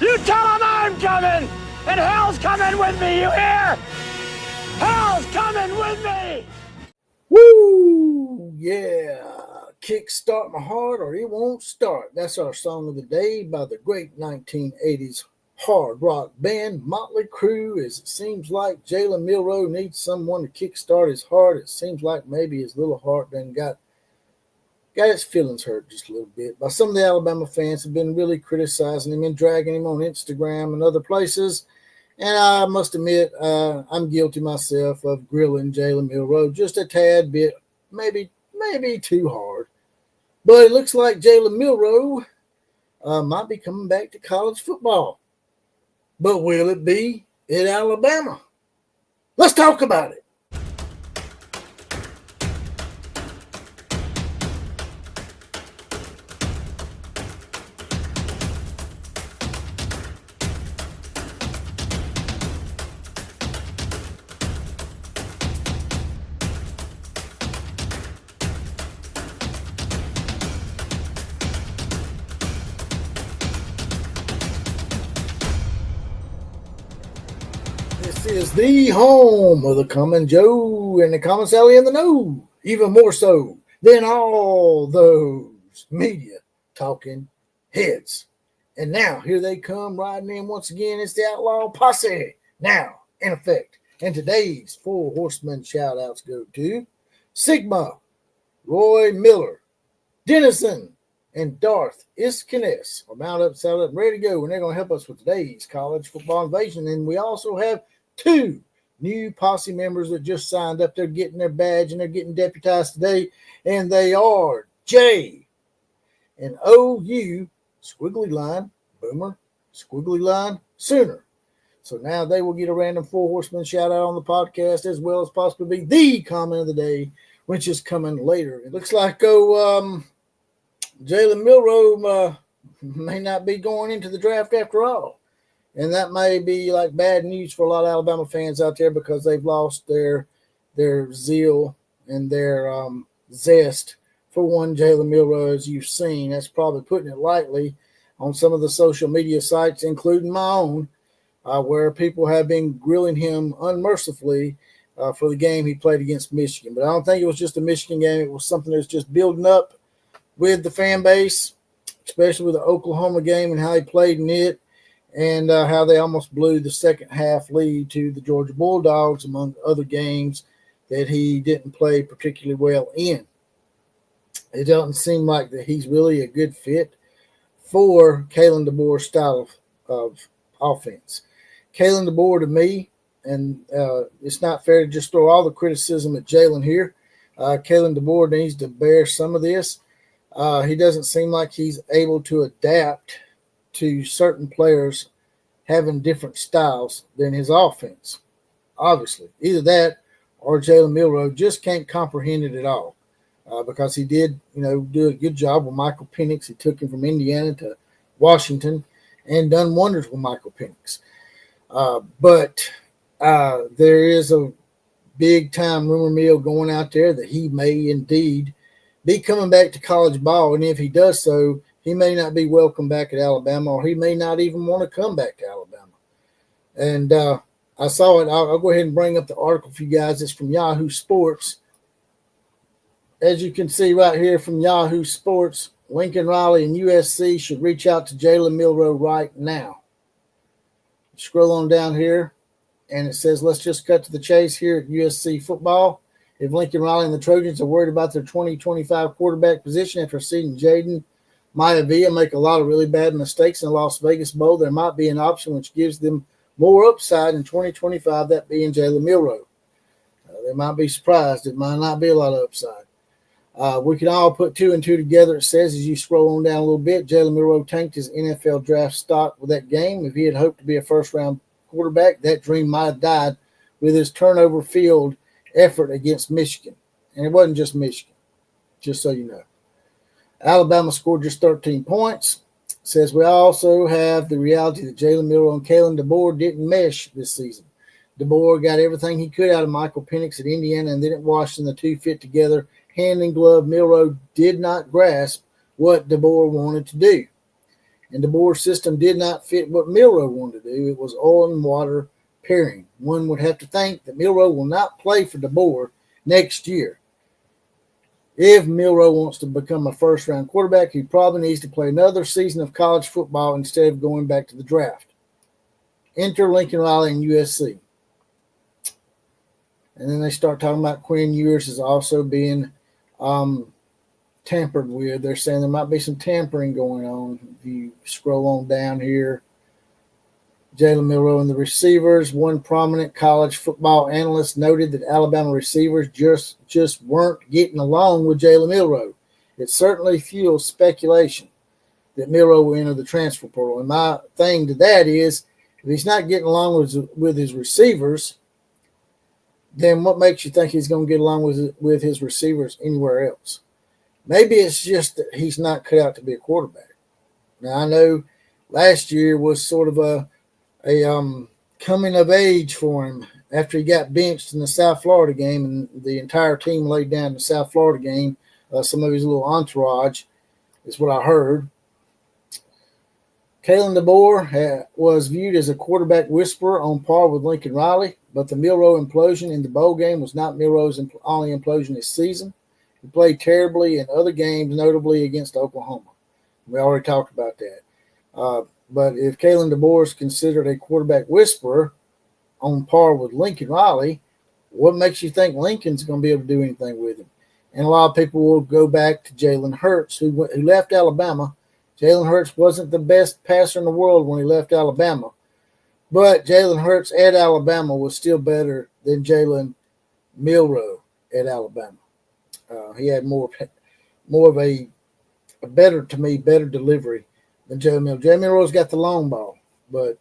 You tell them I'm coming, and hell's coming with me, you hear? Hell's coming with me! Woo! Yeah. Kickstart my heart or it won't start. That's our song of the day by the great 1980s hard rock band Motley Crue. As it seems like Jalen Milroe needs someone to kickstart his heart. It seems like maybe his little heart done got its feelings hurt just a little bit by some of the Alabama fans have been really criticizing him and dragging him on Instagram and other places. And I must admit, I'm guilty myself of grilling Jalen Milroe just a tad bit, maybe too hard. But it looks like Jalen Milroe might be coming back to college football. But will it be at Alabama? Let's talk about it. This is the home of the Common Joe and the Common Sally in the Know, even more so than all those media talking heads. And now here they come riding in once again. It's the Outlaw Posse now in effect. And today's four horsemen shout outs go to Sigma, Roy Miller, Dennison, and Darth Iskines are mount up, saddled up, and ready to go. And they're going to help us with today's college football invasion. And we also have two new posse members that just signed up. They're getting their badge and they're getting deputized today. And they are J and OU, squiggly line, Boomer, squiggly line, Sooner. So now they will get a random four horseman shout out on the podcast, as well as possibly be the comment of the day, which is coming later. It looks like Jalen Milroe may not be going into the draft after all. And that may be like bad news for a lot of Alabama fans out there because they've lost their zeal and their zest for one Jalen Milroe, as you've seen. That's probably putting it lightly on some of the social media sites, including my own, where people have been grilling him unmercifully for the game he played against Michigan. But I don't think it was just a Michigan game. It was something that's just building up with the fan base, especially with the Oklahoma game and how he played in it. And how they almost blew the second half lead to the Georgia Bulldogs, among other games that he didn't play particularly well in. It doesn't seem like that he's really a good fit for Kalen DeBoer's style of offense. Kalen DeBoer, to me, and it's not fair to just throw all the criticism at Jalen here. Kalen DeBoer needs to bear some of this. He doesn't seem like he's able to adapt to certain players having different styles than his offense. Obviously, either that or Jalen Milroe just can't comprehend it at all because he did, do a good job with Michael Penix. He took him from Indiana to Washington and done wonders with Michael Penix. But there is a big-time rumor mill going out there that he may indeed be coming back to college ball, and if he does so, he may not be welcome back at Alabama, or he may not even want to come back to Alabama. And I saw it. I'll go ahead and bring up the article for you guys. It's from Yahoo Sports. As you can see right here from Yahoo Sports, Lincoln Riley and USC should reach out to Jalen Milroe right now. Scroll on down here, and it says, let's just cut to the chase here at USC football. If Lincoln Riley and the Trojans are worried about their 2025 quarterback position after seeing Jaden Maivia make a lot of really bad mistakes in the Las Vegas Bowl, there might be an option which gives them more upside in 2025, that being Jalen Milroe. They might be surprised. It might not be a lot of upside. We can all put two and two together. It says as you scroll on down a little bit, Jalen Milroe tanked his NFL draft stock with that game. If he had hoped to be a first-round quarterback, that dream might have died with his turnover-filled effort against Michigan. And it wasn't just Michigan, just so you know. Alabama scored just 13 points. It says we also have the reality that Jalen Milroe and Kalen DeBoer didn't mesh this season. DeBoer got everything he could out of Michael Penix at Indiana, and then at Washington, the two fit together hand in glove. Milroe did not grasp what DeBoer wanted to do. and DeBoer's system did not fit what Milroe wanted to do. It was oil and water pairing. One would have to think that Milroe will not play for DeBoer next year. If Milroe wants to become a first-round quarterback, he probably needs to play another season of college football instead of going back to the draft. Enter Lincoln Riley and USC. And then they start talking about Quinn Ewers is also being tampered with. They're saying there might be some tampering going on. If you scroll on down here, Jalen Milroe and the receivers. One prominent college football analyst noted that Alabama receivers just weren't getting along with Jalen Milroe. It certainly fuels speculation that Milroe will enter the transfer portal. And my thing to that is, if he's not getting along with his receivers, then what makes you think he's going to get along with his receivers anywhere else? Maybe it's just that he's not cut out to be a quarterback. Now, I know last year was sort of a coming of age for him after he got benched in the South Florida game, and the entire team laid down the South Florida game. Some of his little entourage is what I heard. Kalen DeBoer was viewed as a quarterback whisperer on par with Lincoln Riley, but the Milroe implosion in the bowl game was not Milroe's only implosion this season. He played terribly in other games, notably against Oklahoma. We already talked about that. But if Kalen DeBoer is considered a quarterback whisperer on par with Lincoln Riley, what makes you think Lincoln's going to be able to do anything with him? And a lot of people will go back to Jalen Hurts, who left Alabama. Jalen Hurts wasn't the best passer in the world when he left Alabama. But Jalen Hurts at Alabama was still better than Jalen Milroe at Alabama. He had more of a better delivery than Jalen Milroe. Jalen Milroe's got the long ball, but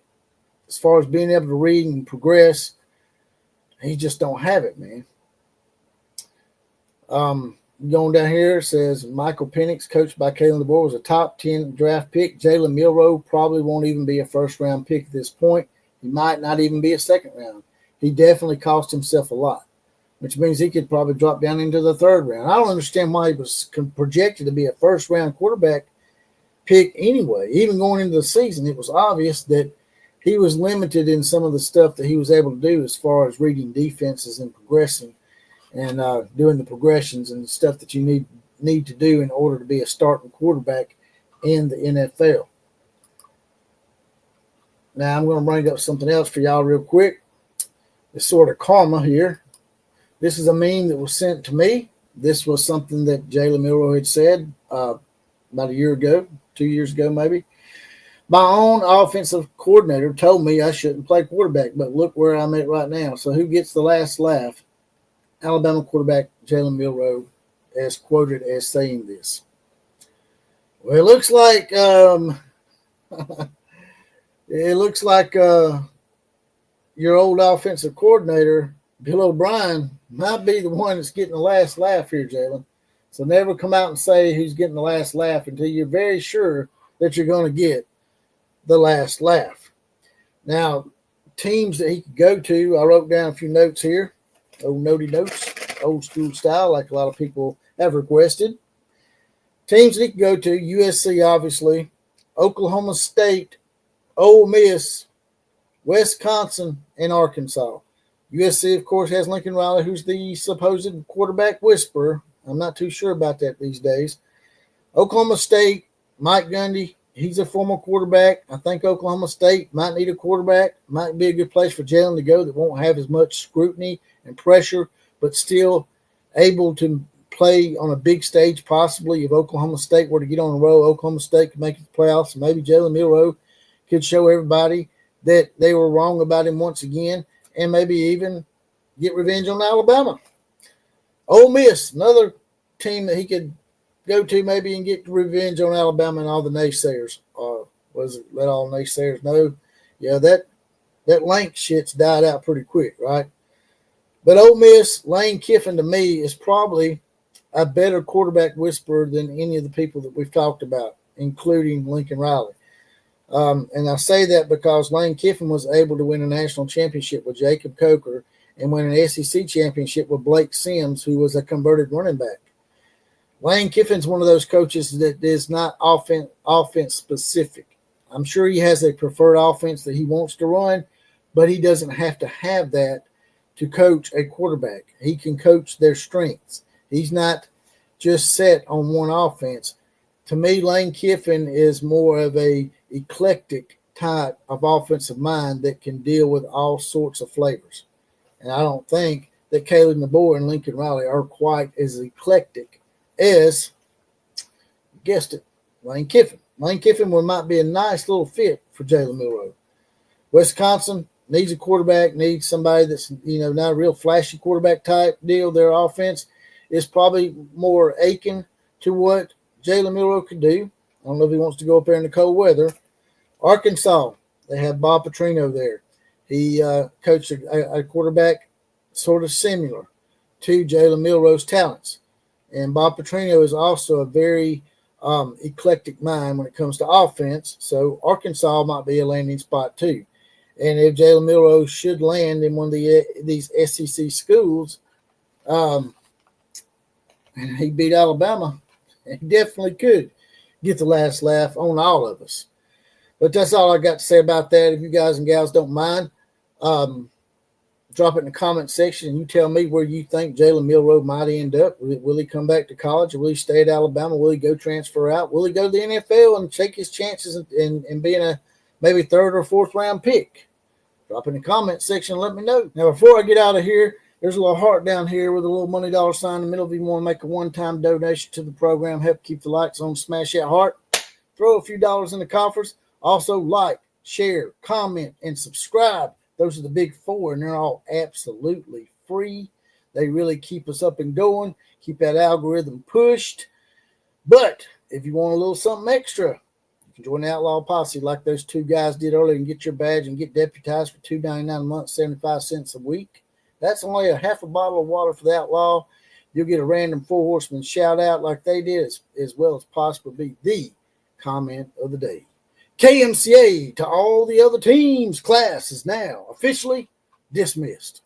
as far as being able to read and progress, he just don't have it, man. Going down here, it says Michael Penix, coached by Kalen DeBoer, was a top 10 draft pick. Jalen Milroe probably won't even be a first-round pick at this point. He might not even be a second round. He definitely cost himself a lot, which means he could probably drop down into the third round. I don't understand why he was projected to be a first-round quarterback pick anyway. Even going into the season, it was obvious that he was limited in some of the stuff that he was able to do as far as reading defenses and progressing and doing the progressions and stuff that you need to do in order to be a starting quarterback in the NFL. Now, I'm going to bring up something else for y'all real quick. It's sort of karma here. This is a meme that was sent to me. This was something that Jalen Milroe had said about a year ago, 2 years ago maybe. My own offensive coordinator told me I shouldn't play quarterback, but look where I'm at right now. So who gets the last laugh? Alabama quarterback Jalen Milroe, as quoted as saying this. Well, it looks like your old offensive coordinator, Bill O'Brien, might be the one that's getting the last laugh here, Jalen. So never come out and say who's getting the last laugh until you're very sure that you're going to get the last laugh. Now, teams that he could go to, I wrote down a few notes here. Old notey notes, old school style, like a lot of people have requested. Teams that he could go to, USC, obviously, Oklahoma State, Ole Miss, Wisconsin, and Arkansas. USC, of course, has Lincoln Riley, who's the supposed quarterback whisperer. I'm not too sure about that these days. Oklahoma State, Mike Gundy, he's a former quarterback. I think Oklahoma State might need a quarterback. Might be a good place for Jalen to go that won't have as much scrutiny and pressure, but still able to play on a big stage possibly. If Oklahoma State were to get on a roll, Oklahoma State could make it to the playoffs. Maybe Jalen Milroe could show everybody that they were wrong about him once again and maybe even get revenge on Alabama. Ole Miss, another team that he could go to maybe and get revenge on Alabama and all the naysayers. Let all naysayers know. Yeah, that Lank shit's died out pretty quick, right? But Ole Miss, Lane Kiffin, to me, is probably a better quarterback whisperer than any of the people that we've talked about, including Lincoln Riley. And I say that because Lane Kiffin was able to win a national championship with Jacob Coker and win an SEC championship with Blake Sims, who was a converted running back. Lane Kiffin's one of those coaches that is not offense specific. I'm sure he has a preferred offense that he wants to run, but he doesn't have to have that to coach a quarterback. He can coach their strengths. He's not just set on one offense. To me, Lane Kiffin is more of a eclectic type of offensive mind that can deal with all sorts of flavors. And I don't think that Caleb DeBoer and Lincoln Riley are quite as eclectic as, you guessed it, Lane Kiffin. Lane Kiffin might be a nice little fit for Jalen Milroe. Wisconsin needs a quarterback, needs somebody that's, not a real flashy quarterback type deal. Their offense is probably more akin to what Jalen Milroe could do. I don't know if he wants to go up there in the cold weather. Arkansas, they have Bob Petrino there. He coached a quarterback sort of similar to Jalen Milroe's talents. And Bob Petrino is also a very eclectic mind when it comes to offense. So Arkansas might be a landing spot too. And if Jalen Milroe should land in one of these SEC schools, and he beat Alabama, he definitely could get the last laugh on all of us. But that's all I got to say about that. If you guys and gals don't mind, drop it in the comment section and you tell me where you think Jalen Milroe might end up. Will he come back to college, or will he stay at Alabama? Will he go transfer out? Will he go to the NFL and take his chances and being a maybe third or fourth round pick? Drop in the comment section and let me know. Now, before I get out of here, there's a little heart down here with a little money dollar sign in the middle. If you want to make a one-time donation to the program, help keep the lights on, smash that heart, throw a few dollars in the coffers. Also, like, share, comment, and subscribe. Those are the big four, and they're all absolutely free. They really keep us up and going, keep that algorithm pushed. But if you want a little something extra, you can join the Outlaw Posse like those two guys did earlier and get your badge and get deputized for $2.99 a month, 75 cents a week. That's only a half a bottle of water for the Outlaw. You'll get a random Four Horsemen shout out like they did, as well as possibly the comment of the day. KMCA to all the other teams, class is now officially dismissed.